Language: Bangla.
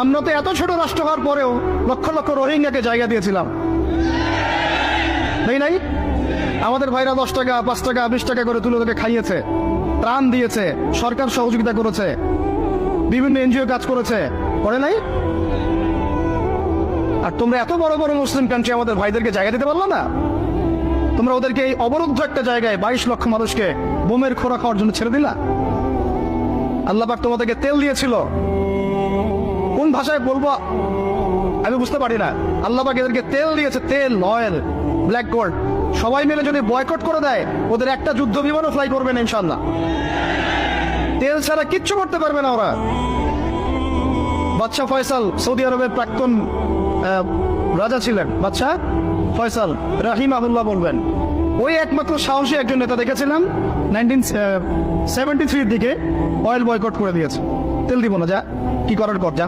আমরা তো এত ছোট রাষ্ট্র হওয়ার পরেও লক্ষ লক্ষ রোহিঙ্গাকে জায়গা দিয়েছিলাম, নাই? আমাদের ভাইরা 10 টাকা 5 টাকা 20 টাকা করে তুলে ওদেরকে খাইয়েছে, ত্রাণ দিয়েছে, সরকার সহযোগিতা করেছে, বিভিন্ন এনজিও কাজ করেছে, করে নাই? আর তোমরা এত বড় বড় মুসলিম কান্ট্রি আমাদের ভাইদেরকে জায়গা দিতে পারলো না? তোমরা ওদেরকে এই অবরুদ্ধ একটা জায়গায় 22 লক্ষ মানুষকে বোমের খোরা খাওয়ার জন্য ছেড়ে দিলা। আল্লাহ পাক তোমাদেরকে তেল দিয়েছিল, কোন ভাষায় বলবো আমি বুঝতে পারি না। আল্লাহ পাক এদেরকে তেল দিয়েছে, তেল, অয়েল, ব্ল্যাক গোল্ড। সবাই মিলে যদি বয়কট করে দেয়, ওদের একটা যুদ্ধ বিমানও ফ্লাই করবে না ইনশাল্লাহ। তেল ছাড়া কিচ্ছু করতে পারবে না ওরা। বাদশা ফয়সাল সৌদি আরবের প্রাক্তন রাজা ছিলেন, বাদশা ফয়সাল রাহিমাহুল্লাহ বলবেন, ওই একমাত্র সাহসী একজন নেতা দেখেছিলাম 1973 দিকে অয়েল বয়কট করে দিয়েছে। তেল দিব না, যা কি করার কর, যা।